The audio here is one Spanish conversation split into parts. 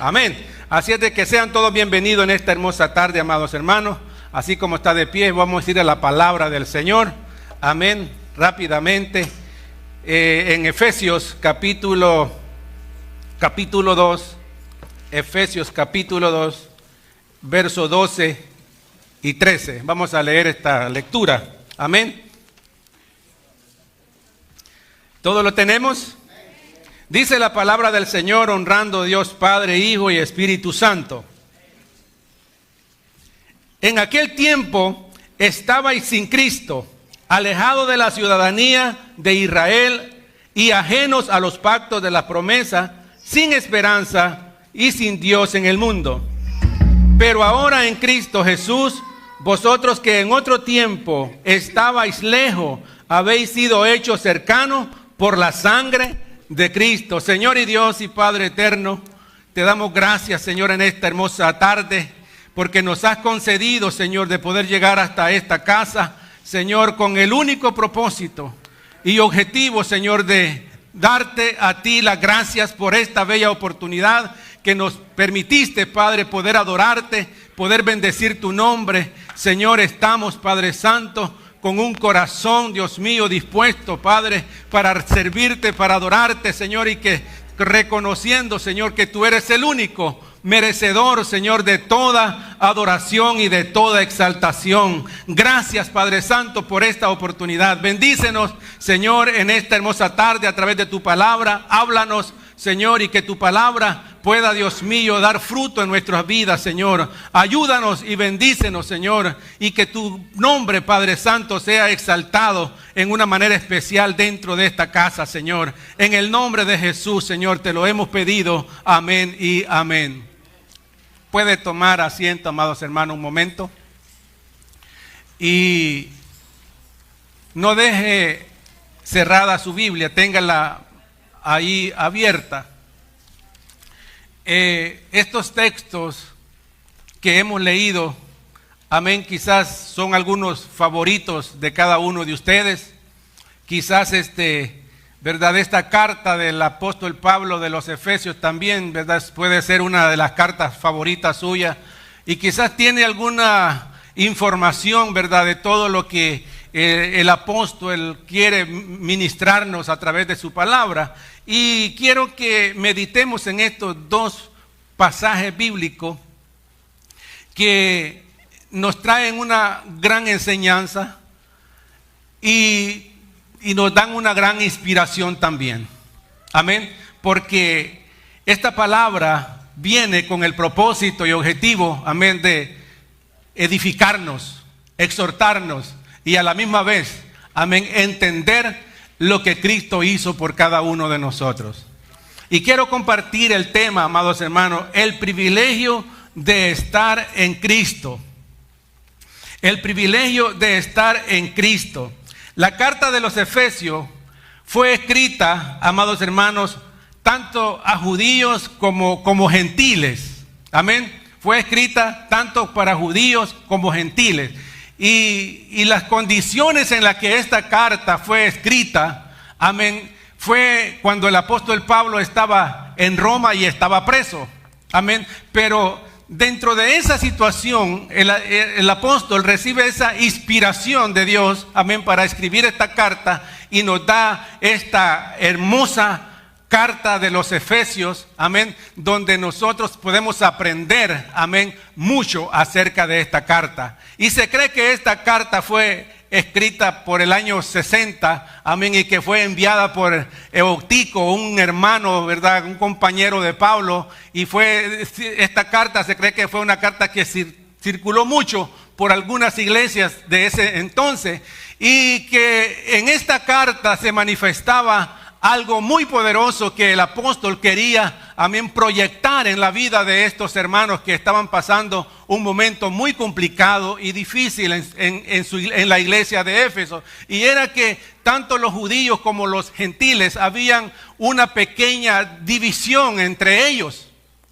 Amén. Así es de que sean todos bienvenidos en esta hermosa tarde, amados hermanos. Así como está de pie, vamos a ir a la palabra del Señor. Amén. Rápidamente. En Efesios capítulo 2. Efesios capítulo 2, versos 12 y 13. Vamos a leer esta lectura. Amén. ¿Todo lo tenemos? Dice la palabra del Señor, honrando a Dios Padre, Hijo y Espíritu Santo. En aquel tiempo estabais sin Cristo, alejados de la ciudadanía de Israel y ajenos a los pactos de la promesa, sin esperanza y sin Dios en el mundo. Pero ahora en Cristo Jesús, vosotros que en otro tiempo estabais lejos, habéis sido hechos cercanos por la sangre de Cristo. Señor y Dios y Padre eterno, te damos gracias, Señor, en esta hermosa tarde, porque nos has concedido, Señor, de poder llegar hasta esta casa, Señor, con el único propósito y objetivo, Señor, de darte a ti las gracias por esta bella oportunidad que nos permitiste, Padre, poder adorarte, poder bendecir tu nombre. Señor, estamos, Padre Santo, con un corazón, Dios mío, dispuesto, Padre, para servirte, para adorarte, Señor, y que reconociendo, Señor, que tú eres el único merecedor, Señor, de toda adoración y de toda exaltación. Gracias, Padre Santo, por esta oportunidad. Bendícenos, Señor, en esta hermosa tarde a través de tu palabra. Háblanos, Señor, y que tu palabra pueda, Dios mío, dar fruto en nuestras vidas, Señor. Ayúdanos y bendícenos, Señor, y que tu nombre, Padre Santo, sea exaltado en una manera especial dentro de esta casa, Señor. En el nombre de Jesús, Señor, te lo hemos pedido. Amén y amén. Puede tomar asiento, amados hermanos, un momento. Y no deje cerrada su Biblia, téngala ahí abierta. Estos textos que hemos leído, amén, quizás son algunos favoritos de cada uno de ustedes. Quizás verdad, esta carta del apóstol Pablo de los Efesios también, verdad, puede ser una de las cartas favoritas suyas. Y quizás tiene alguna información, verdad, de todo lo que el apóstol quiere ministrarnos a través de su palabra. Y quiero que meditemos en estos dos pasajes bíblicos que nos traen una gran enseñanza y nos dan una gran inspiración también. Amén. Porque esta palabra viene con el propósito y objetivo, amén, de edificarnos, exhortarnos y a la misma vez, amén, entender lo que Cristo hizo por cada uno de nosotros. Y quiero compartir el tema, amados hermanos, el privilegio de estar en Cristo. El privilegio de estar en Cristo. La carta de los Efesios fue escrita, amados hermanos, tanto a judíos como gentiles. Amén. Fue escrita tanto para judíos como gentiles. Y las condiciones en las que esta carta fue escrita, amén, fue cuando el apóstol Pablo estaba en Roma y estaba preso, amén. Pero dentro de esa situación, el apóstol recibe esa inspiración de Dios, amén, para escribir esta carta y nos da esta hermosa carta de los Efesios, amén, donde nosotros podemos aprender, amén, mucho acerca de esta carta. Y se cree que esta carta fue escrita por el año 60, amén, y que fue enviada por Eutico, un hermano, verdad, un compañero de Pablo. Y esta carta se cree que fue una carta que circuló mucho por algunas iglesias de ese entonces, y que en esta carta se manifestaba algo muy poderoso que el apóstol quería, amén, proyectar en la vida de estos hermanos que estaban pasando un momento muy complicado y difícil en la iglesia de Éfeso. Y era que tanto los judíos como los gentiles habían una pequeña división entre ellos.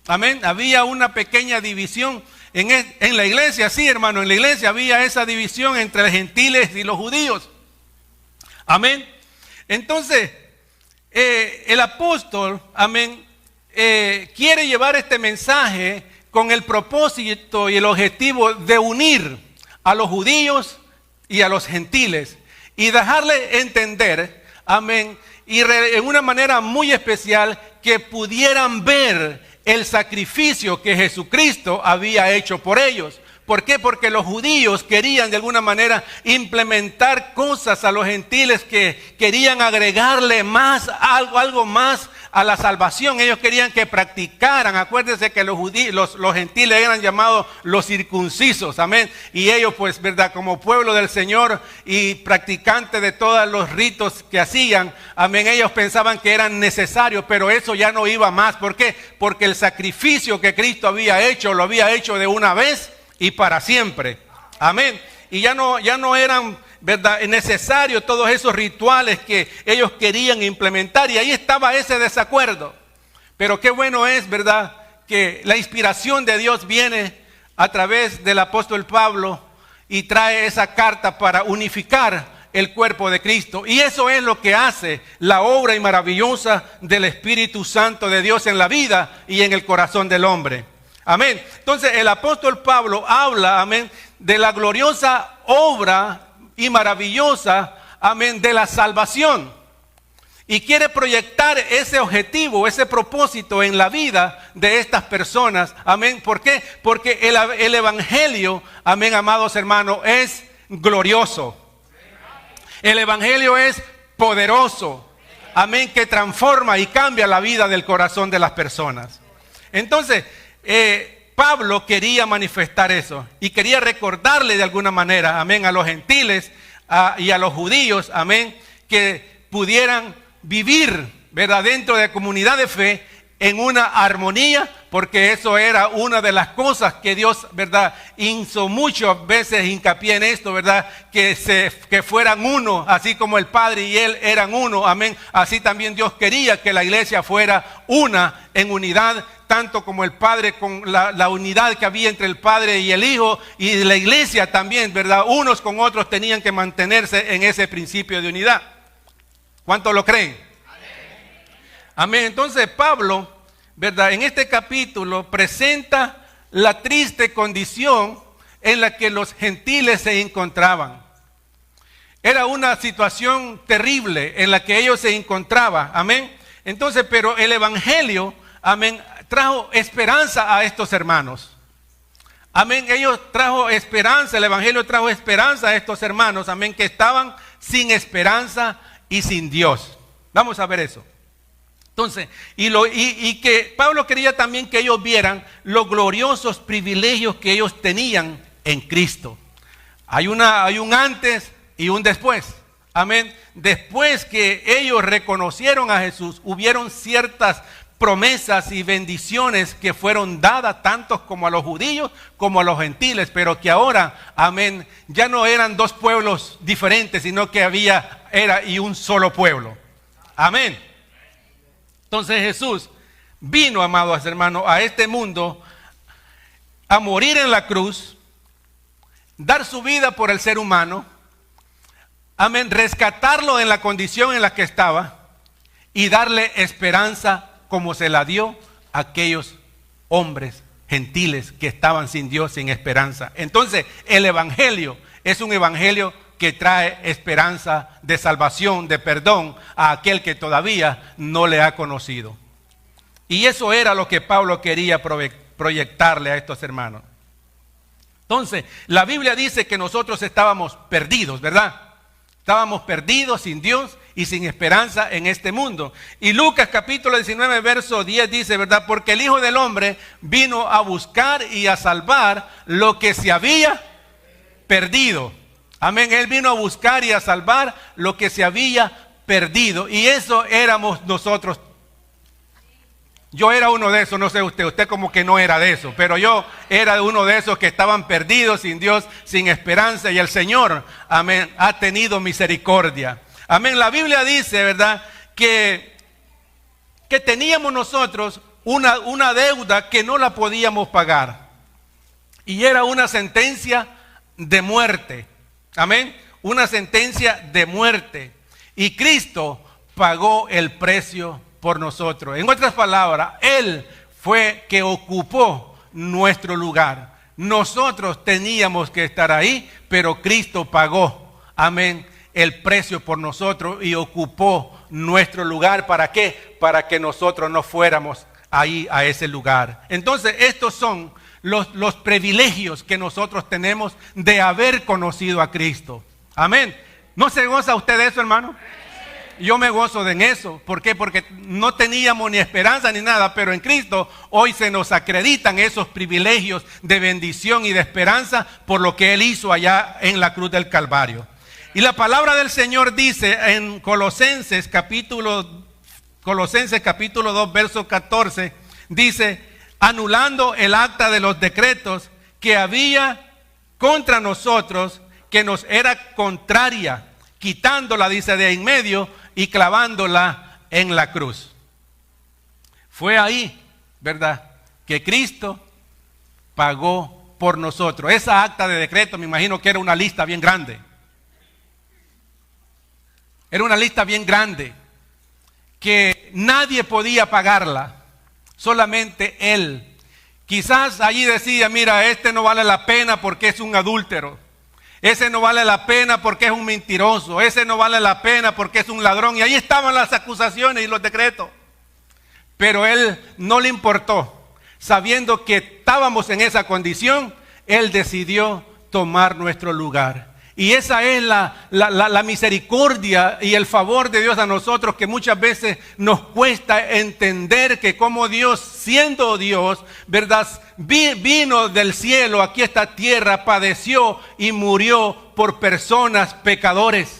Amén. Había una pequeña división en la iglesia. Sí, hermano, en la iglesia había esa división entre los gentiles y los judíos. Amén. Entonces, el apóstol, amén, quiere llevar este mensaje con el propósito y el objetivo de unir a los judíos y a los gentiles y dejarle entender, amén, y en una manera muy especial que pudieran ver el sacrificio que Jesucristo había hecho por ellos. ¿Por qué? Porque los judíos querían de alguna manera implementar cosas a los gentiles que querían agregarle más, algo más a la salvación. Ellos querían que practicaran. Acuérdense que los gentiles eran llamados los circuncisos, amén. Y ellos pues, verdad, como pueblo del Señor y practicantes de todos los ritos que hacían, amén, ellos pensaban que eran necesarios, pero eso ya no iba más. ¿Por qué? Porque el sacrificio que Cristo había hecho, lo había hecho de una vez y para siempre, amén. Y ya no eran, ¿verdad?, necesarios todos esos rituales que ellos querían implementar. Y ahí estaba ese desacuerdo. Pero qué bueno es, ¿verdad?, que la inspiración de Dios viene a través del apóstol Pablo y trae esa carta para unificar el cuerpo de Cristo. Y eso es lo que hace la obra y maravillosa del Espíritu Santo de Dios en la vida y en el corazón del hombre. Amén. Entonces el apóstol Pablo habla, amén, de la gloriosa obra y maravillosa, amén, de la salvación. Y quiere proyectar ese objetivo, ese propósito en la vida de estas personas. Amén. ¿Por qué? Porque el evangelio, amén, amados hermanos, es glorioso. El evangelio es poderoso. Amén, que transforma y cambia la vida del corazón de las personas. Entonces, Pablo quería manifestar eso y quería recordarle de alguna manera, amén, a los gentiles y a los judíos, amén, que pudieran vivir, ¿verdad?, dentro de comunidad de fe en una armonía, porque eso era una de las cosas que Dios, ¿verdad?, hizo muchas veces hincapié en esto, ¿verdad?, que fueran uno, así como el Padre y Él eran uno, amén. Así también Dios quería que la iglesia fuera una en unidad, tanto como el Padre, con la unidad que había entre el Padre y el Hijo, y la iglesia también, ¿verdad?, unos con otros tenían que mantenerse en ese principio de unidad. ¿Cuántos lo creen? Amén. Entonces Pablo, ¿verdad?, en este capítulo presenta la triste condición en la que los gentiles se encontraban. Era una situación terrible en la que ellos se encontraban. Amén. Entonces, pero el evangelio, amén, trajo esperanza a estos hermanos. Amén. Ellos trajo esperanza, el evangelio trajo esperanza a estos hermanos, amén, que estaban sin esperanza y sin Dios. Vamos a ver eso. Entonces, y que Pablo quería también que ellos vieran los gloriosos privilegios que ellos tenían en Cristo. Hay un antes y un después. Amén. Después que ellos reconocieron a Jesús, hubieron ciertas promesas y bendiciones que fueron dadas tanto como a los judíos como a los gentiles, pero que ahora, amén, ya no eran dos pueblos diferentes, sino que era un solo pueblo. Amén. Entonces Jesús vino, amados hermanos, a este mundo a morir en la cruz, dar su vida por el ser humano, amén, rescatarlo en la condición en la que estaba y darle esperanza como se la dio a aquellos hombres gentiles que estaban sin Dios, sin esperanza. Entonces el evangelio es un evangelio que trae esperanza de salvación, de perdón a aquel que todavía no le ha conocido. Y eso era lo que Pablo quería proyectarle a estos hermanos. Entonces, la Biblia dice que nosotros estábamos perdidos, ¿verdad? Estábamos perdidos sin Dios y sin esperanza en este mundo. Y Lucas capítulo 19, verso 10 dice, ¿verdad? Porque el Hijo del Hombre vino a buscar y a salvar lo que se había perdido. Amén, Él vino a buscar y a salvar lo que se había perdido. Y eso éramos nosotros. Yo era uno de esos, no sé usted como que no era de eso, pero yo era uno de esos que estaban perdidos, sin Dios, sin esperanza. Y el Señor, amén, ha tenido misericordia. Amén, la Biblia dice, ¿verdad?, que teníamos nosotros una deuda que no la podíamos pagar. Y era una sentencia de muerte. Amén, una sentencia de muerte. Y Cristo pagó el precio por nosotros. En otras palabras, Él fue que ocupó nuestro lugar. Nosotros teníamos que estar ahí, pero Cristo pagó, amén, el precio por nosotros y ocupó nuestro lugar. ¿Para qué? Para que nosotros no fuéramos ahí a ese lugar. Entonces, estos son los privilegios que nosotros tenemos de haber conocido a Cristo. Amén. ¿No se goza usted de eso, hermano? Yo me gozo en eso. ¿Por qué? Porque no teníamos ni esperanza ni nada, pero en Cristo hoy se nos acreditan esos privilegios de bendición y de esperanza por lo que Él hizo allá en la cruz del Calvario. Y la palabra del Señor dice en Colosenses capítulo 2, verso 14, dice: anulando el acta de los decretos que había contra nosotros, que nos era contraria, quitándola, dice, de en medio y clavándola en la cruz. Fue ahí, ¿verdad?, que Cristo pagó por nosotros. Esa acta de decreto, me imagino que era una lista bien grande. Era una lista bien grande que nadie podía pagarla, solamente Él. Quizás allí decía: mira, este no vale la pena porque es un adúltero. Ese no vale la pena porque es un mentiroso. Ese no vale la pena porque es un ladrón. Y ahí estaban las acusaciones y los decretos. Pero Él no le importó. Sabiendo que estábamos en esa condición, Él decidió tomar nuestro lugar. Y esa es la misericordia y el favor de Dios a nosotros, que muchas veces nos cuesta entender que como Dios, siendo Dios, ¿verdad?, vino del cielo aquí a esta tierra, padeció y murió por personas pecadores.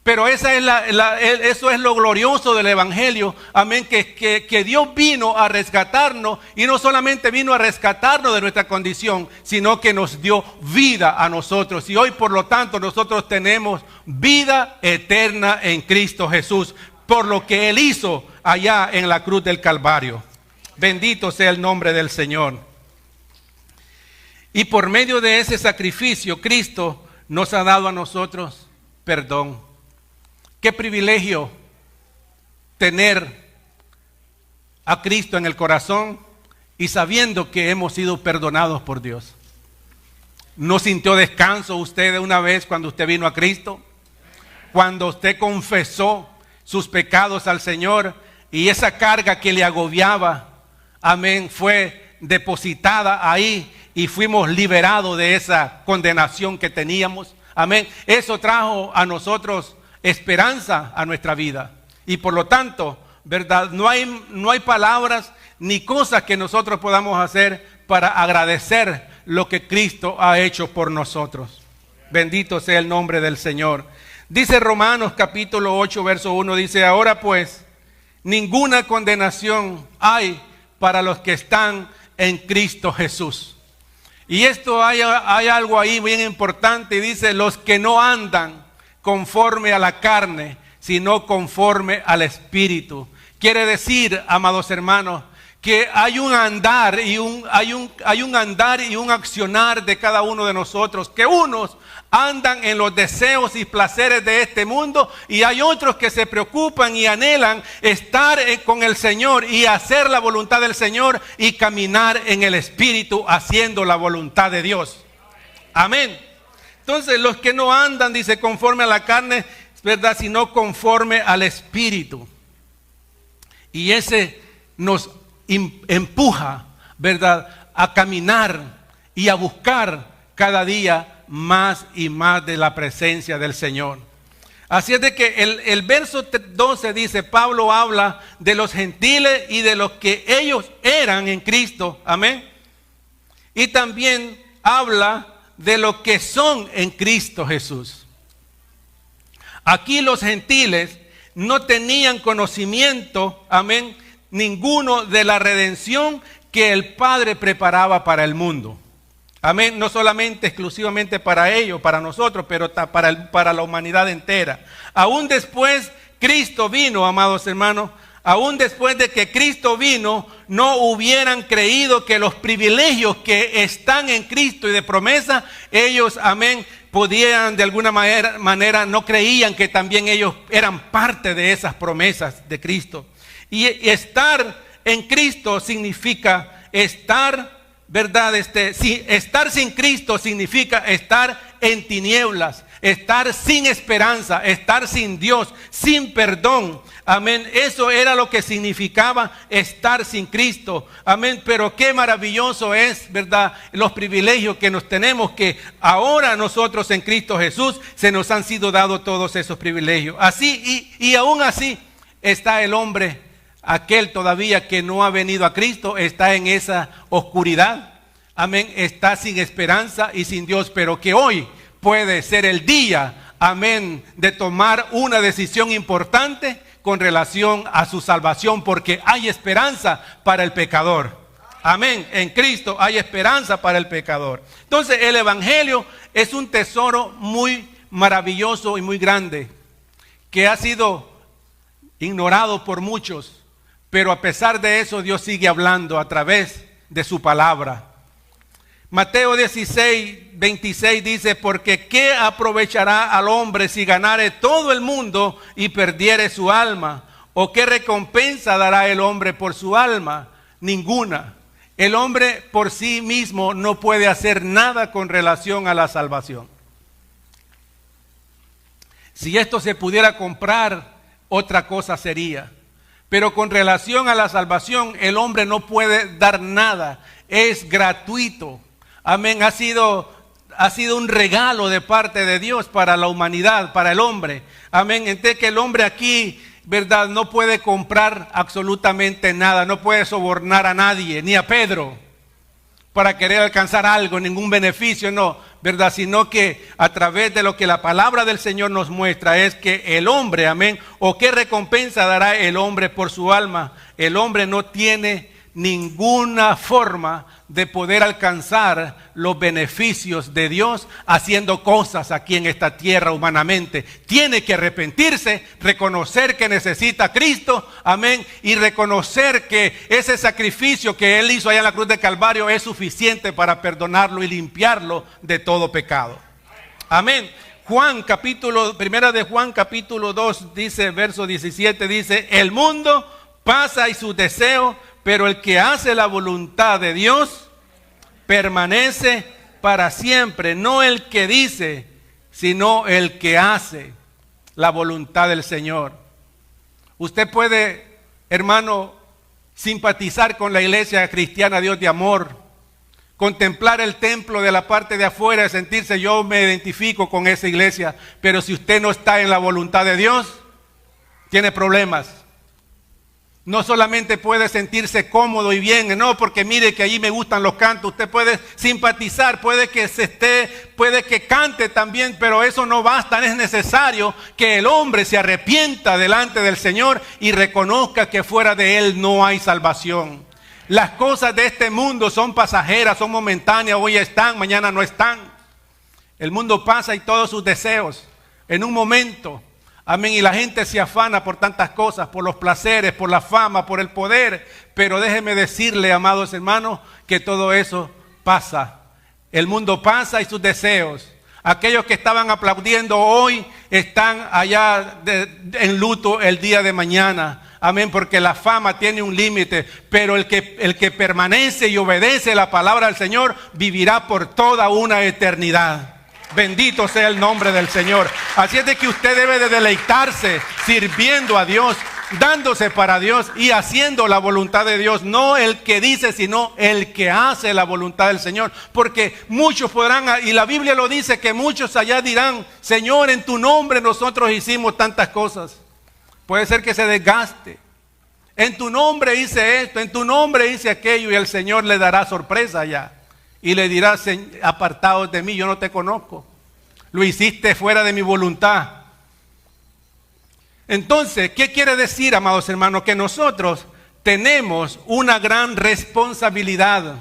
Pero eso es lo glorioso del Evangelio, amén, que Dios vino a rescatarnos, y no solamente vino a rescatarnos de nuestra condición, sino que nos dio vida a nosotros. Y hoy, por lo tanto, nosotros tenemos vida eterna en Cristo Jesús, por lo que Él hizo allá en la cruz del Calvario. Bendito sea el nombre del Señor. Y por medio de ese sacrificio, Cristo nos ha dado a nosotros perdón. Qué privilegio tener a Cristo en el corazón y sabiendo que hemos sido perdonados por Dios. ¿No sintió descanso usted de una vez cuando usted vino a Cristo? Cuando usted confesó sus pecados al Señor y esa carga que le agobiaba, amén, fue depositada ahí y fuimos liberados de esa condenación que teníamos. Amén. Eso trajo a nosotros esperanza a nuestra vida. Y por lo tanto, ¿verdad?, no hay palabras ni cosas que nosotros podamos hacer para agradecer lo que Cristo ha hecho por nosotros. Bendito sea el nombre del Señor. Dice Romanos capítulo 8, verso 1, dice: ahora pues, ninguna condenación hay para los que están en Cristo Jesús. Y esto hay algo ahí bien importante, y dice: los que no andan conforme a la carne, sino conforme al Espíritu. Quiere decir, amados hermanos, que hay un andar y un accionar de cada uno de nosotros, que unos andan en los deseos y placeres de este mundo, y hay otros que se preocupan y anhelan estar con el Señor y hacer la voluntad del Señor y caminar en el Espíritu haciendo la voluntad de Dios. Amén. Entonces, los que no andan, dice, conforme a la carne, ¿verdad?, sino conforme al Espíritu. Y ese nos empuja, ¿verdad?, a caminar y a buscar cada día más y más de la presencia del Señor. Así es de que el verso 12 dice, Pablo habla de los gentiles y de los que ellos eran en Cristo. Amén. Y también habla de lo que son en Cristo Jesús. Aquí los gentiles no tenían conocimiento, amén, ninguno de la redención que el Padre preparaba para el mundo. Amén, no solamente exclusivamente para ellos, para nosotros, pero para la humanidad entera. Aún después Cristo vino, amados hermanos, aún después de que Cristo vino, no hubieran creído que los privilegios que están en Cristo y de promesa, ellos, amén, podían de alguna manera, no creían que también ellos eran parte de esas promesas de Cristo. Y estar en Cristo significa estar, ¿verdad? Estar sin Cristo significa estar en tinieblas, estar sin esperanza, estar sin Dios, sin perdón. Amén. Eso era lo que significaba estar sin Cristo. Amén. Pero qué maravilloso es, ¿verdad? Los privilegios que nos tenemos, que ahora nosotros en Cristo Jesús se nos han sido dados todos esos privilegios. Así y aún así está el hombre, aquel todavía que no ha venido a Cristo, está en esa oscuridad. Amén. Está sin esperanza y sin Dios, pero que hoy puede ser el día, amén, de tomar una decisión importante con relación a su salvación, porque hay esperanza para el pecador. Amén. En Cristo hay esperanza para el pecador. Entonces el evangelio es un tesoro muy maravilloso y muy grande, que ha sido ignorado por muchos, pero a pesar de eso Dios sigue hablando a través de su palabra. Mateo 16:26 dice: porque ¿qué aprovechará al hombre si ganare todo el mundo y perdiere su alma? ¿O qué recompensa dará el hombre por su alma? Ninguna. El hombre por sí mismo no puede hacer nada con relación a la salvación. Si esto se pudiera comprar, otra cosa sería. Pero con relación a la salvación, el hombre no puede dar nada. Es gratuito. Amén. Ha sido un regalo de parte de Dios para la humanidad, para el hombre. Amén. Entonces que el hombre aquí, ¿verdad?, no puede comprar absolutamente nada. No puede sobornar a nadie, ni a Pedro, para querer alcanzar algo, ningún beneficio, no, ¿verdad? Sino que a través de lo que la palabra del Señor nos muestra es que el hombre, amén, o qué recompensa dará el hombre por su alma. El hombre no tiene ninguna forma de poder alcanzar los beneficios de Dios haciendo cosas aquí en esta tierra humanamente. Tiene que arrepentirse, reconocer que necesita a Cristo, amén, y reconocer que ese sacrificio que Él hizo allá en la cruz de Calvario es suficiente para perdonarlo y limpiarlo de todo pecado. Amén. Primera de Juan capítulo 2 dice, verso 17, dice: el mundo pasa y sus deseos, pero el que hace la voluntad de Dios permanece para siempre. No el que dice, sino el que hace la voluntad del Señor. Usted puede, hermano, simpatizar con la iglesia cristiana Dios de amor, contemplar el templo de la parte de afuera y sentirse: yo me identifico con esa iglesia. Pero si usted no está en la voluntad de Dios, tiene problemas. No solamente puede sentirse cómodo y bien, no, porque mire que allí me gustan los cantos. Usted puede simpatizar, puede que cante también, pero eso no basta. Es necesario que el hombre se arrepienta delante del Señor y reconozca que fuera de Él no hay salvación. Las cosas de este mundo son pasajeras, son momentáneas. Hoy están, mañana no están. El mundo pasa y todos sus deseos en un momento. Amén. Y la gente se afana por tantas cosas, por los placeres, por la fama, por el poder. Pero déjeme decirle, amados hermanos, que todo eso pasa. El mundo pasa y sus deseos. Aquellos que estaban aplaudiendo hoy están allá en luto el día de mañana. Amén, porque la fama tiene un límite. Pero el que permanece y obedece la palabra del Señor vivirá por toda una eternidad. Bendito sea el nombre del Señor. Así es de que usted debe de deleitarse sirviendo a Dios, dándose para Dios y haciendo la voluntad de Dios. No el que dice, sino el que hace la voluntad del Señor. Porque muchos podrán, y la Biblia lo dice, que muchos allá dirán: Señor, en tu nombre nosotros hicimos tantas cosas. Puede ser que se desgaste. En tu nombre hice esto, en tu nombre hice aquello, y el Señor le dará sorpresa allá. Y le dirá: apartados de mí, yo no te conozco. Lo hiciste fuera de mi voluntad. Entonces, ¿qué quiere decir, amados hermanos? Que nosotros tenemos una gran responsabilidad.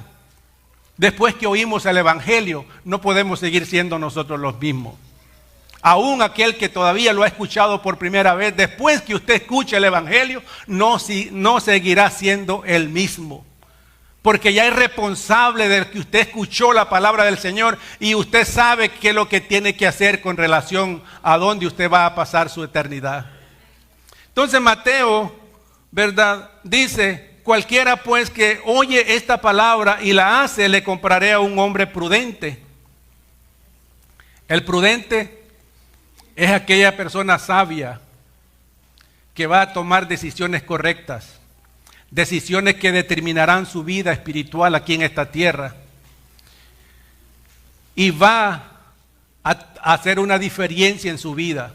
Después que oímos el evangelio, no podemos seguir siendo nosotros los mismos. Aún aquel que todavía lo ha escuchado por primera vez, después que usted escuche el evangelio, no seguirá siendo el mismo. Porque ya es responsable de que usted escuchó la palabra del Señor y usted sabe qué es lo que tiene que hacer con relación a dónde usted va a pasar su eternidad. Entonces Mateo ¿verdad? Dice, cualquiera pues que oye esta palabra y la hace, le compararé a un hombre prudente. El prudente es aquella persona sabia que va a tomar decisiones correctas, decisiones que determinarán su vida espiritual aquí en esta tierra. Y va a hacer una diferencia en su vida.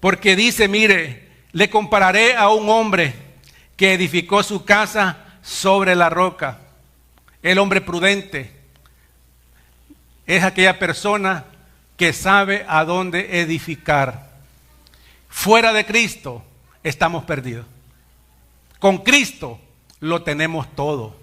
Porque dice, mire, le compararé a un hombre que edificó su casa sobre la roca. El hombre prudente es aquella persona que sabe a dónde edificar. Fuera de Cristo estamos perdidos. Con Cristo lo tenemos todo.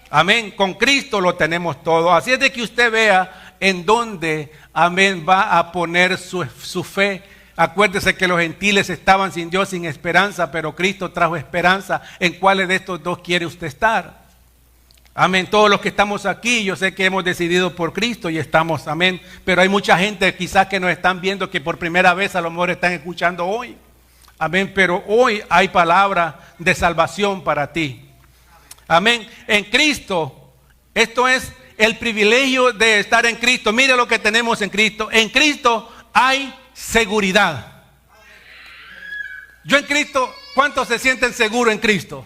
Amén. Con Cristo lo tenemos todo. Así es de que usted vea en dónde, amén, va a poner su fe. Acuérdese que los gentiles estaban sin Dios, sin esperanza, pero Cristo trajo esperanza. ¿En cuáles de estos dos quiere usted estar? Amén. Todos los que estamos aquí, yo sé que hemos decidido por Cristo y estamos, amén. Pero hay mucha gente quizás que nos están viendo que por primera vez a lo mejor están escuchando hoy. Amén. Pero hoy hay palabra de salvación para ti. Amén. En Cristo, esto es el privilegio de estar en Cristo. Mire lo que tenemos en Cristo. En Cristo hay seguridad. Yo en Cristo, ¿cuántos se sienten seguros en Cristo?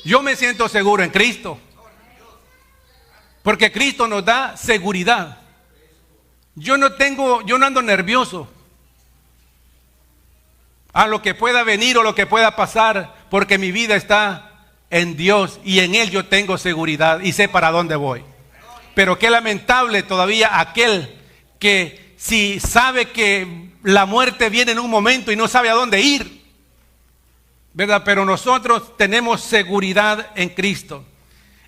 Yo me siento seguro en Cristo. Porque Cristo nos da seguridad. Yo no ando nervioso a lo que pueda venir o lo que pueda pasar, porque mi vida está en Dios y en Él yo tengo seguridad y sé para dónde voy. Pero qué lamentable todavía aquel que si sabe que la muerte viene en un momento y no sabe a dónde ir, ¿verdad? Pero nosotros tenemos seguridad en Cristo.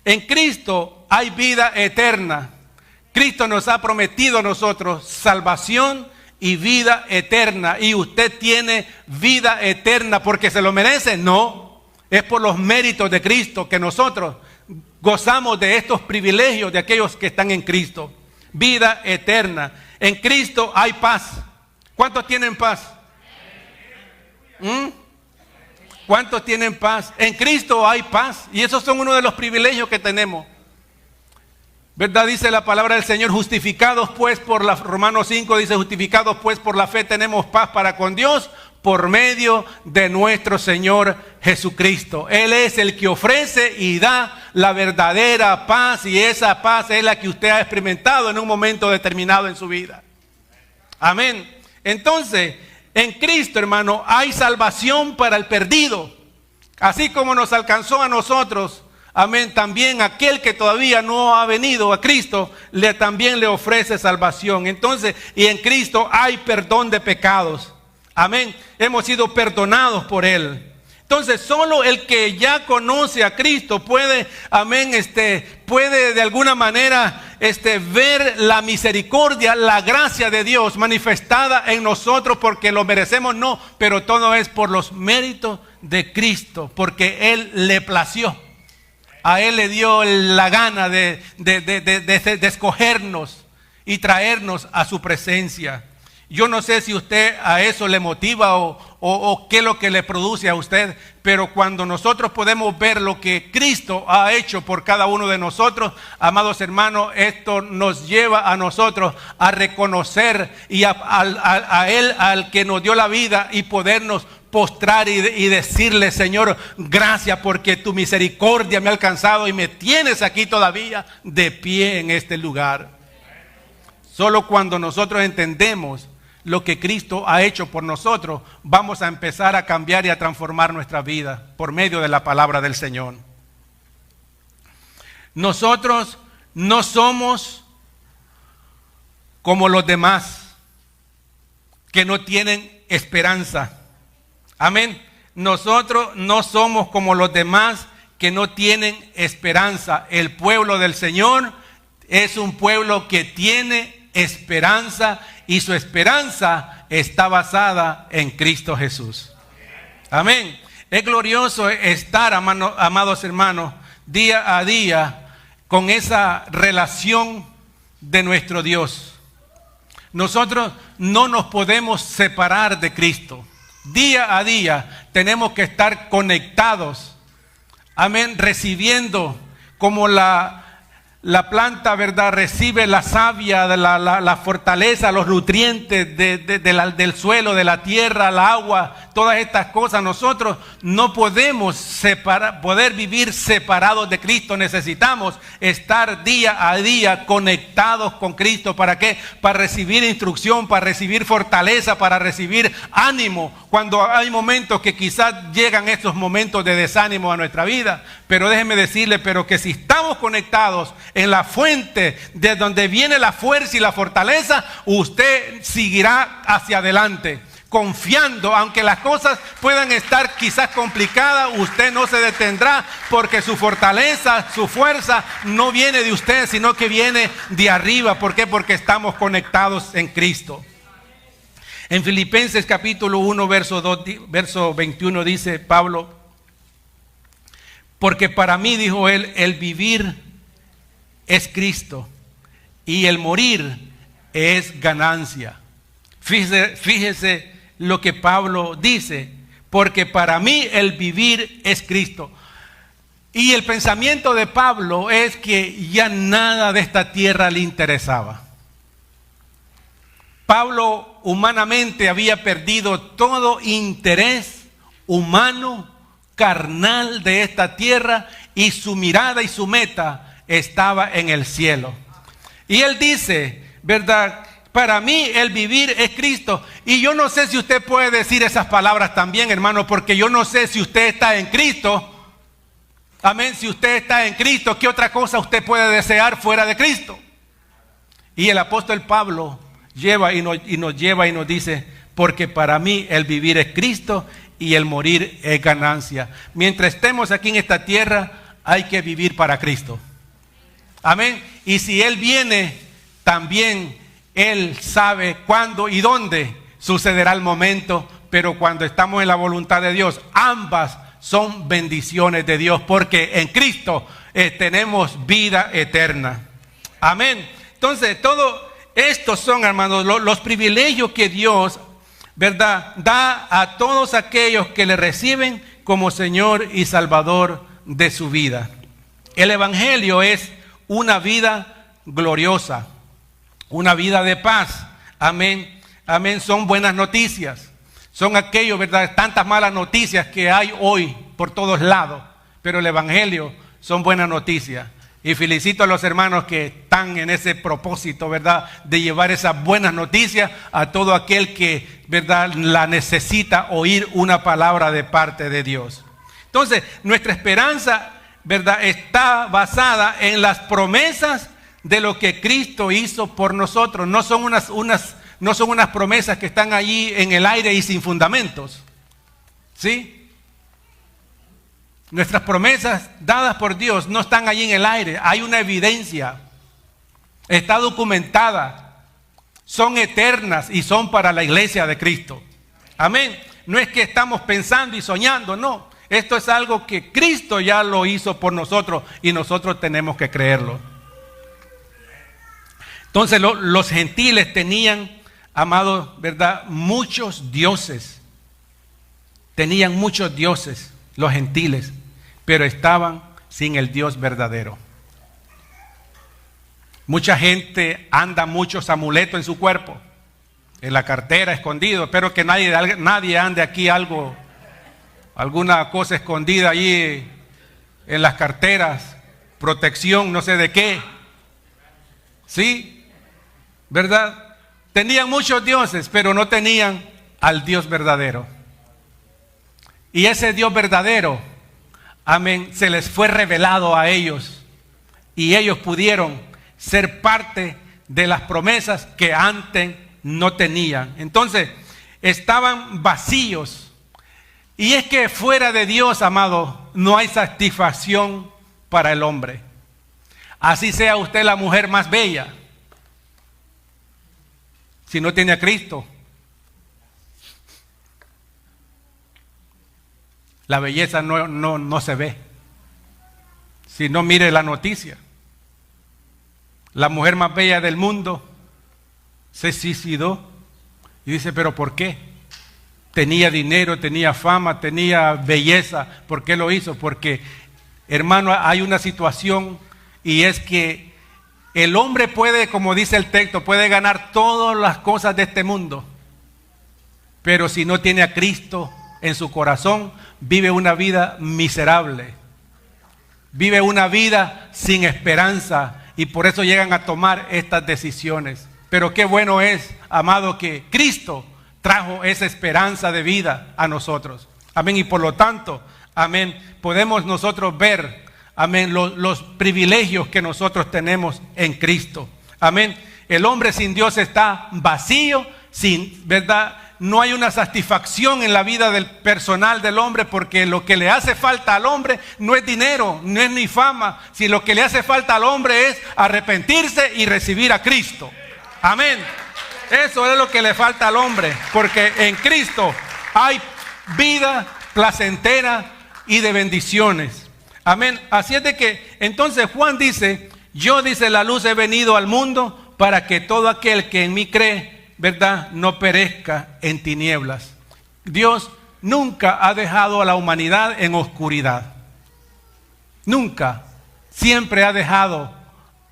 En Cristo hay vida eterna. Cristo nos ha prometido a nosotros salvación y vida eterna. ¿Y usted tiene vida eterna porque se lo merece? No, es por los méritos de Cristo que nosotros gozamos de estos privilegios de aquellos que están en Cristo. Vida eterna. En Cristo hay paz. ¿Cuántos tienen paz? ¿Cuántos tienen paz? En Cristo hay paz. Y esos son uno de los privilegios que tenemos. ¿Verdad? Dice la palabra del Señor, justificados pues por la, Romanos 5 dice, justificados pues por la fe tenemos paz para con Dios por medio de nuestro Señor Jesucristo. Él es el que ofrece y da la verdadera paz, y esa paz es la que usted ha experimentado en un momento determinado en su vida. Amén. Entonces, en Cristo, hermano, hay salvación para el perdido. Así como nos alcanzó a nosotros, amén, también aquel que todavía no ha venido a Cristo, también le ofrece salvación. Entonces, y en Cristo hay perdón de pecados. Amén. Hemos sido perdonados por Él. Entonces, solo el que ya conoce a Cristo puede, amén, puede de alguna manera ver la misericordia, la gracia de Dios manifestada en nosotros, porque lo merecemos, no, pero todo es por los méritos de Cristo, porque Él le plació. A Él le dio la gana de escogernos y traernos a su presencia. Yo no sé si usted a eso le motiva o qué es lo que le produce a usted, pero cuando nosotros podemos ver lo que Cristo ha hecho por cada uno de nosotros, amados hermanos, esto nos lleva a nosotros a reconocer y a Él, al que nos dio la vida, y podernos postrar y decirle: Señor, gracias porque tu misericordia me ha alcanzado y me tienes aquí todavía de pie en este lugar. Solo cuando nosotros entendemos lo que Cristo ha hecho por nosotros, vamos a empezar a cambiar y a transformar nuestra vida por medio de la palabra del Señor. Nosotros no somos como los demás que no tienen esperanza. Amén. Nosotros no somos como los demás que no tienen esperanza. El pueblo del Señor es un pueblo que tiene esperanza, y su esperanza está basada en Cristo Jesús. Amén. Es glorioso estar, amados hermanos, día a día con esa relación de nuestro Dios. Nosotros no nos podemos separar de Cristo. Día a día tenemos que estar conectados. Amén. Recibiendo como la planta, ¿verdad? Recibe la savia, la fortaleza, los nutrientes del suelo, de la tierra, el agua, todas estas cosas. Nosotros no podemos poder vivir separados de Cristo. Necesitamos estar día a día conectados con Cristo. ¿Para qué? Para recibir instrucción, para recibir fortaleza, para recibir ánimo. Cuando hay momentos que quizás llegan estos momentos de desánimo a nuestra vida. Pero déjeme decirle, pero que si estamos conectados en la fuente de donde viene la fuerza y la fortaleza, usted seguirá hacia adelante, confiando, aunque las cosas puedan estar quizás complicadas, usted no se detendrá, porque su fortaleza, su fuerza no viene de usted, sino que viene de arriba. ¿Por qué? Porque estamos conectados en Cristo. En Filipenses capítulo 1, verso 21 dice Pablo: porque para mí, dijo él, el vivir es Cristo y el morir es ganancia. Fíjese lo que Pablo dice: porque para mí el vivir es Cristo. Y el pensamiento de Pablo es que ya nada de esta tierra le interesaba. Pablo humanamente había perdido todo interés humano, carnal de esta tierra, y su mirada y su meta estaba en el cielo. Y él dice, ¿verdad? Para mí el vivir es Cristo. Y yo no sé si usted puede decir esas palabras también, hermano, porque yo no sé si usted está en Cristo. Amén. Si usted está en Cristo, ¿qué otra cosa usted puede desear fuera de Cristo? Y el apóstol Pablo nos lleva y nos dice: porque para mí el vivir es Cristo y el morir es ganancia. Mientras estemos aquí en esta tierra, hay que vivir para Cristo. Amén. Y si Él viene, también Él sabe cuándo y dónde sucederá el momento. Pero cuando estamos en la voluntad de Dios, ambas son bendiciones de Dios, porque en Cristo tenemos vida eterna. Amén. Entonces, todo estos son, hermanos, los privilegios que Dios, ¿verdad?, da a todos aquellos que le reciben como Señor y Salvador de su vida. El Evangelio es una vida gloriosa, una vida de paz. Amén. Amén. Son buenas noticias. Son aquellos, ¿verdad?, tantas malas noticias que hay hoy por todos lados. Pero el Evangelio son buenas noticias. Y felicito a los hermanos que están en ese propósito, ¿verdad?, de llevar esas buenas noticias a todo aquel que, ¿verdad?, la necesita oír una palabra de parte de Dios. Entonces, nuestra esperanza, ¿verdad?, está basada en las promesas de lo que Cristo hizo por nosotros. No son unas promesas que están allí en el aire y sin fundamentos. ¿Sí? Nuestras promesas dadas por Dios no están allí en el aire. Hay una evidencia. Está documentada. Son eternas y son para la iglesia de Cristo. Amén. No es que estamos pensando y soñando, no. Esto es algo que Cristo ya lo hizo por nosotros y nosotros tenemos que creerlo. Entonces los gentiles tenían, amados, ¿verdad?, muchos dioses. Tenían muchos dioses, los gentiles, pero estaban sin el Dios verdadero. Mucha gente anda muchos amuletos en su cuerpo, en la cartera, escondido. Espero que nadie ande aquí alguna cosa escondida allí en las carteras, protección, no sé de qué. ¿Sí? ¿Verdad? Tenían muchos dioses, pero no tenían al Dios verdadero. Y ese Dios verdadero, amén, se les fue revelado a ellos. Y ellos pudieron ser parte de las promesas que antes no tenían. Entonces, estaban vacíos. Y es que fuera de Dios, amado, no hay satisfacción para el hombre. Así sea usted la mujer más bella, si no tiene a Cristo, la belleza no se ve. Si no, mire la noticia. La mujer más bella del mundo se suicidó. Y dice, ¿pero por qué? tenía dinero, tenía fama, tenía belleza. ¿Por qué lo hizo? Porque, hermano, hay una situación, y es que el hombre puede, como dice el texto, puede ganar todas las cosas de este mundo, pero si no tiene a Cristo en su corazón, vive una vida miserable, vive una vida sin esperanza, y por eso llegan a tomar estas decisiones. Pero qué bueno es, amado, que Cristo trajo esa esperanza de vida a nosotros. Amén. Y por lo tanto, amén, podemos nosotros ver, amén, los privilegios que nosotros tenemos en Cristo. Amén. El hombre sin Dios está vacío, sin, ¿verdad? No hay una satisfacción en la vida del personal del hombre, porque lo que le hace falta al hombre no es dinero, no es ni fama, sino lo que le hace falta al hombre es arrepentirse y recibir a Cristo. Amén. Eso es lo que le falta al hombre, porque en Cristo hay vida placentera y de bendiciones. Amén. Así es de que entonces Juan dice: yo, dice, la luz he venido al mundo para que todo aquel que en mí cree, ¿verdad?, no perezca en tinieblas. Dios nunca ha dejado a la humanidad en oscuridad. Nunca. Siempre ha dejado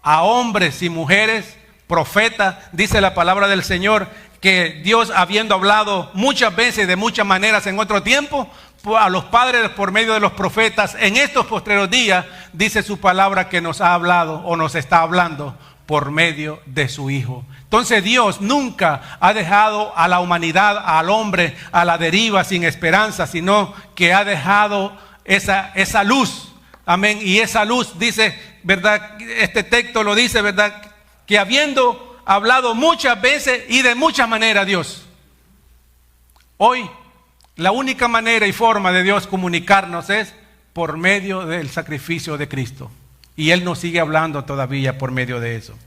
a hombres y mujeres, profetas. Dice la palabra del Señor que Dios, habiendo hablado muchas veces, de muchas maneras en otro tiempo, a los padres por medio de los profetas, en estos postreros días, dice su palabra que nos ha hablado o nos está hablando por medio de su Hijo. Entonces Dios nunca ha dejado a la humanidad, al hombre, a la deriva sin esperanza, sino que ha dejado esa luz. Amén. Y esa luz, dice, ¿verdad? Este texto lo dice, ¿verdad? Que habiendo hablado muchas veces y de muchas maneras Dios, hoy la única manera y forma de Dios comunicarnos es por medio del sacrificio de Cristo. Y Él nos sigue hablando todavía por medio de eso.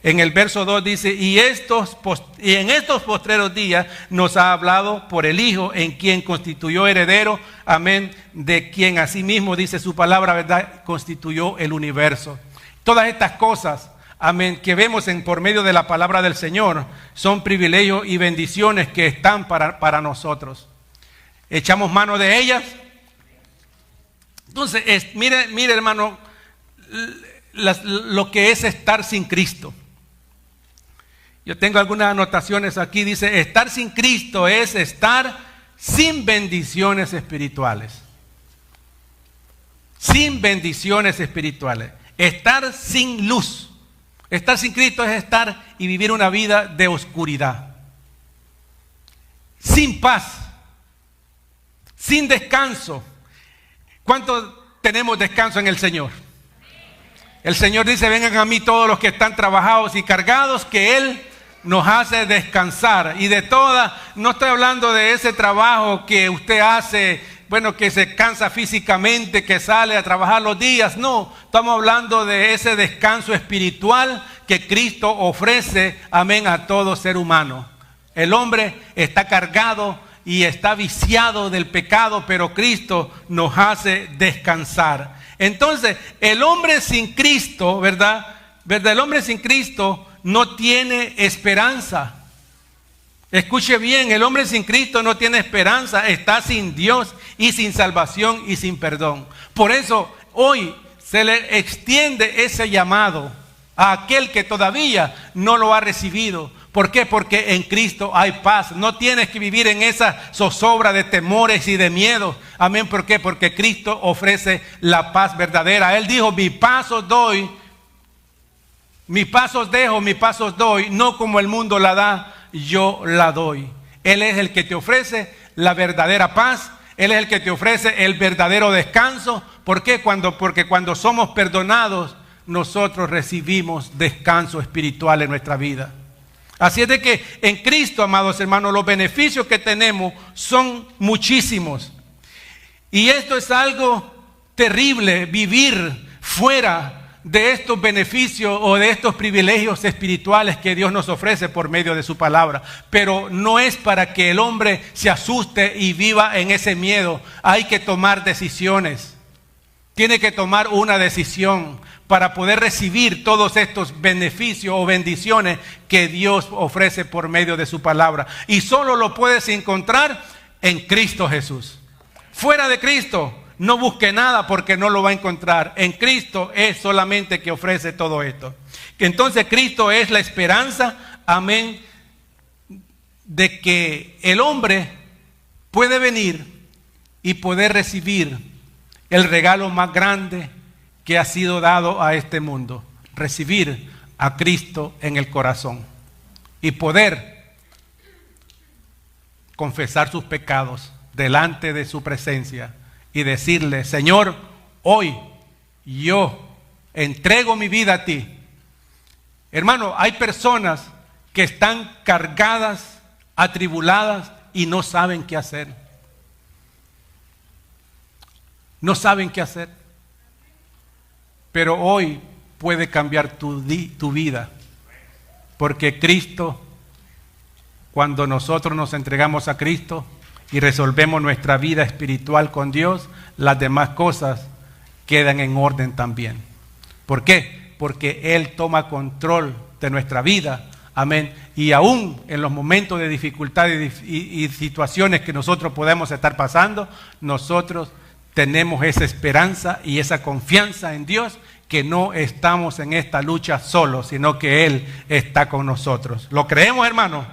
En el verso 2 dice: y en estos postreros días nos ha hablado por el Hijo, en quien constituyó heredero, amén, de quien asimismo, dice su palabra, ¿verdad?, constituyó el universo. Todas estas cosas, amén, que vemos por medio de la palabra del Señor, son privilegios y bendiciones que están para nosotros. ¿Echamos mano de ellas? Entonces, mire hermano, lo que es estar sin Cristo. Yo tengo algunas anotaciones aquí. Dice: estar sin Cristo es estar sin bendiciones espirituales. Sin bendiciones espirituales. Estar sin luz. Estar sin Cristo es estar y vivir una vida de oscuridad. Sin paz. Sin descanso. ¿Cuánto tenemos descanso en el Señor? El Señor dice: vengan a mí todos los que están trabajados y cargados, que Él nos hace descansar. Y de toda, no estoy hablando de ese trabajo que usted hace, bueno, que se cansa físicamente, que sale a trabajar los días. No, estamos hablando de ese descanso espiritual que Cristo ofrece, amén, a todo ser humano. El hombre está cargado y está viciado del pecado, pero Cristo nos hace descansar. Entonces, el hombre sin Cristo, ¿verdad? El hombre sin Cristo no tiene esperanza. Escuche bien, el hombre sin Cristo no tiene esperanza, está sin Dios y sin salvación y sin perdón. Por eso hoy se le extiende ese llamado a aquel que todavía no lo ha recibido. ¿Por qué? Porque en Cristo hay paz. No tienes que vivir en esa zozobra de temores y de miedos. Amén. ¿Por qué? Porque Cristo ofrece la paz verdadera. Él dijo: mi paz os doy, mi paz os dejo, mi paz os doy, no como el mundo la da, yo la doy. Él es el que te ofrece la verdadera paz. Él es el que te ofrece el verdadero descanso. ¿Por qué? Porque cuando somos perdonados, nosotros recibimos descanso espiritual en nuestra vida. Así es de que en Cristo, amados hermanos, los beneficios que tenemos son muchísimos. Y esto es algo terrible, vivir fuera de estos beneficios o de estos privilegios espirituales que Dios nos ofrece por medio de su palabra. Pero no es para que el hombre se asuste y viva en ese miedo. Hay que tomar decisiones. Tiene que tomar una decisión para poder recibir todos estos beneficios o bendiciones que Dios ofrece por medio de su palabra. Y solo lo puedes encontrar en Cristo Jesús. Fuera de Cristo, no busque nada porque no lo va a encontrar. En Cristo es solamente que ofrece todo esto. Que entonces Cristo es la esperanza, amén, de que el hombre puede venir y poder recibir el regalo más grande que ha sido dado a este mundo. Recibir a Cristo en el corazón y poder confesar sus pecados delante de su presencia y decirle: Señor, hoy yo entrego mi vida a ti. Hermano, hay personas que están cargadas, atribuladas y no saben qué hacer. No saben qué hacer. Pero hoy puede cambiar tu vida. Porque Cristo, cuando nosotros nos entregamos a Cristo y resolvemos nuestra vida espiritual con Dios, las demás cosas quedan en orden también. ¿Por qué? Porque Él toma control de nuestra vida. Amén. Y aún en los momentos de dificultad y situaciones que nosotros podemos estar pasando, nosotros tenemos esa esperanza y esa confianza en Dios, que no estamos en esta lucha solos, sino que Él está con nosotros. ¿Lo creemos, hermano?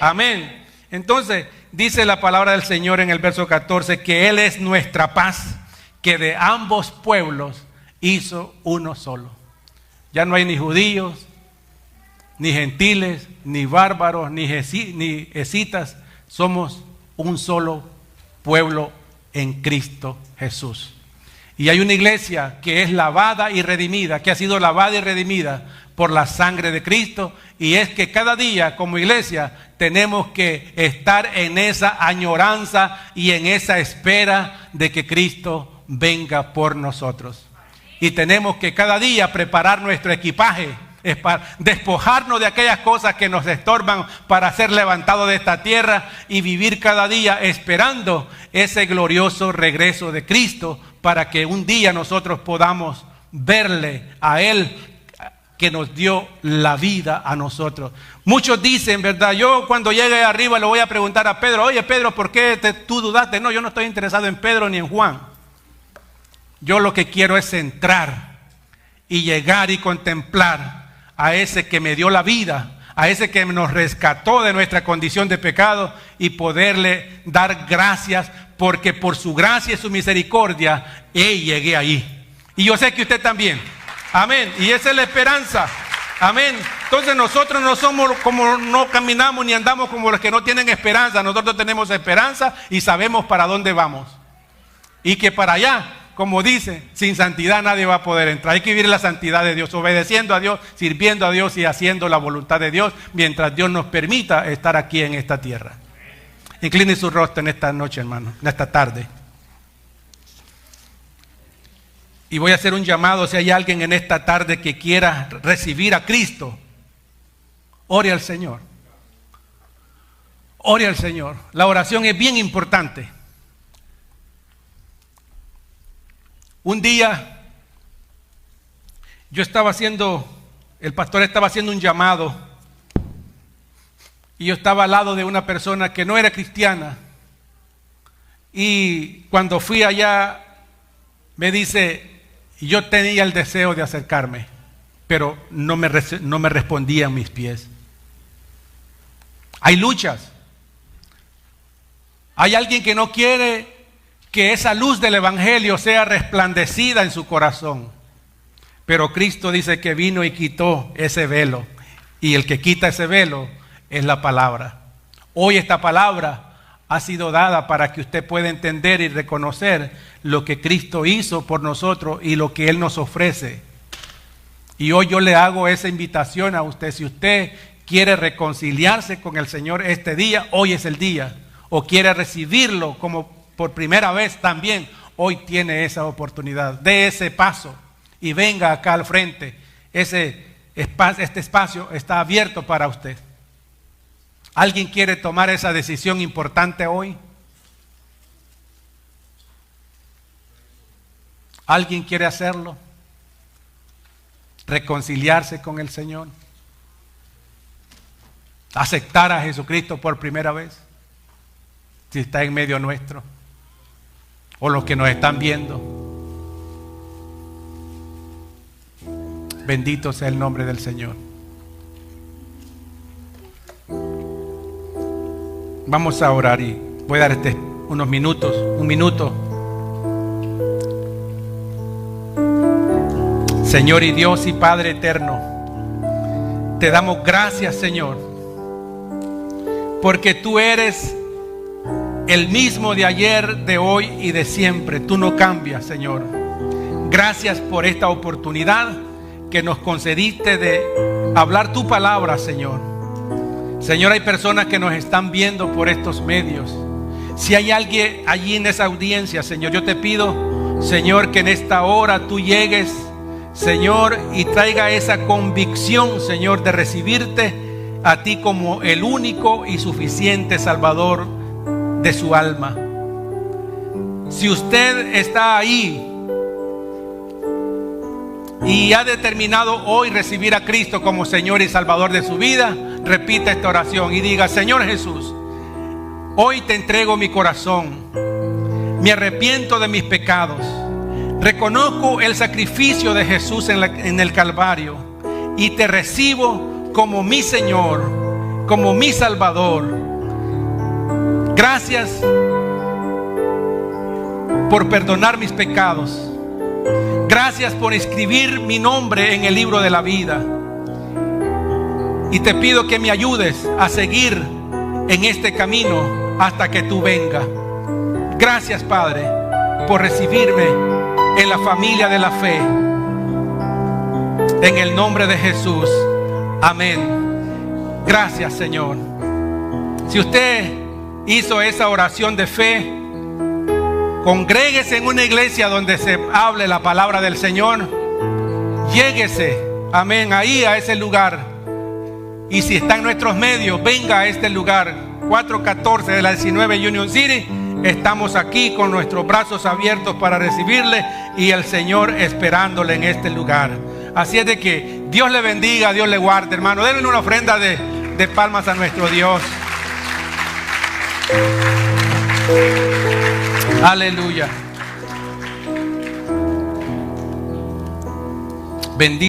Amén. Entonces, dice la palabra del Señor en el verso 14, que Él es nuestra paz, que de ambos pueblos hizo uno solo. Ya no hay ni judíos, ni gentiles, ni bárbaros, ni escitas. Somos un solo pueblo en Cristo Jesús. Y hay una iglesia que es lavada y redimida, que ha sido lavada y redimida por la sangre de Cristo. Y es que cada día como iglesia tenemos que estar en esa añoranza y en esa espera de que Cristo venga por nosotros. Y tenemos que cada día preparar nuestro equipaje, es para despojarnos de aquellas cosas que nos estorban para ser levantados de esta tierra y vivir cada día esperando ese glorioso regreso de Cristo, para que un día nosotros podamos verle a Él, que nos dio la vida a nosotros. Muchos dicen, ¿verdad? Yo cuando llegue arriba le voy a preguntar a Pedro: oye, Pedro, ¿por qué tú dudaste? No, yo no estoy interesado en Pedro ni en Juan. Yo lo que quiero es entrar y llegar y contemplar a ese que me dio la vida, a ese que nos rescató de nuestra condición de pecado, y poderle dar gracias, porque por su gracia y su misericordia llegué ahí. Y yo sé que usted también. Amén. Y esa es la esperanza. Amén. Entonces nosotros no somos como, no caminamos ni andamos como los que no tienen esperanza. Nosotros tenemos esperanza y sabemos para dónde vamos. Y que para allá, como dice, sin santidad nadie va a poder entrar. Hay que vivir la santidad de Dios, obedeciendo a Dios, sirviendo a Dios y haciendo la voluntad de Dios, mientras Dios nos permita estar aquí en esta tierra. Incline su rostro en esta noche, hermano, en esta tarde. Y voy a hacer un llamado: si hay alguien en esta tarde que quiera recibir a Cristo, ore al Señor. Ore al Señor. La oración es bien importante. Un día el pastor estaba haciendo un llamado, y yo estaba al lado de una persona que no era cristiana, y cuando fui allá me dice: yo tenía el deseo de acercarme, pero no me respondían mis pies. Hay luchas. Hay alguien que no quiere que esa luz del evangelio sea resplandecida en su corazón. Pero Cristo dice que vino y quitó ese velo. Y el que quita ese velo es la palabra. Hoy esta palabra ha sido dada para que usted pueda entender y reconocer lo que Cristo hizo por nosotros y lo que Él nos ofrece. Y hoy yo le hago esa invitación a usted. Si usted quiere reconciliarse con el Señor este día, hoy es el día. O quiere recibirlo como por primera vez, también hoy tiene esa oportunidad. Dé ese paso y venga acá al frente. Este espacio está abierto para usted. ¿Alguien quiere tomar esa decisión importante hoy? ¿Alguien quiere hacerlo? Reconciliarse con el Señor. Aceptar a Jesucristo por primera vez. si está en medio nuestro, o los que nos están viendo. Bendito sea el nombre del Señor. Vamos a orar y voy a dar unos minutos, un minuto. Señor y Dios y Padre eterno, te damos gracias, Señor, porque tú eres el mismo de ayer, de hoy y de siempre. Tú no cambias, Señor. Gracias por esta oportunidad que nos concediste de hablar tu palabra, Señor. Señor, hay personas que nos están viendo por estos medios. Si hay alguien allí en esa audiencia, Señor, yo te pido, Señor, que en esta hora tú llegues, Señor, y traiga esa convicción, Señor, de recibirte a ti como el único y suficiente Salvador de su alma. Si usted está ahí y ha determinado hoy recibir a Cristo como Señor y Salvador de su vida, repita esta oración y diga: Señor Jesús, hoy te entrego mi corazón, me arrepiento de mis pecados, reconozco el sacrificio de Jesús en el Calvario y te recibo como mi Señor, como mi Salvador. Gracias por perdonar mis pecados. Gracias por escribir mi nombre en el libro de la vida. Y te pido que me ayudes a seguir en este camino hasta que tú vengas. Gracias, Padre, por recibirme en la familia de la fe. En el nombre de Jesús. Amén. Gracias, Señor. Si usted hizo esa oración de fe, congréguese en una iglesia donde se hable la palabra del Señor. Lléguese, amén, ahí a ese lugar. Y si está en nuestros medios, venga a este lugar, 414 de la 19 Union City. Estamos aquí con nuestros brazos abiertos para recibirle y el Señor esperándole en este lugar. Así es de que Dios le bendiga, Dios le guarde, hermano. Denle una ofrenda de palmas a nuestro Dios. Aleluya. Bendito.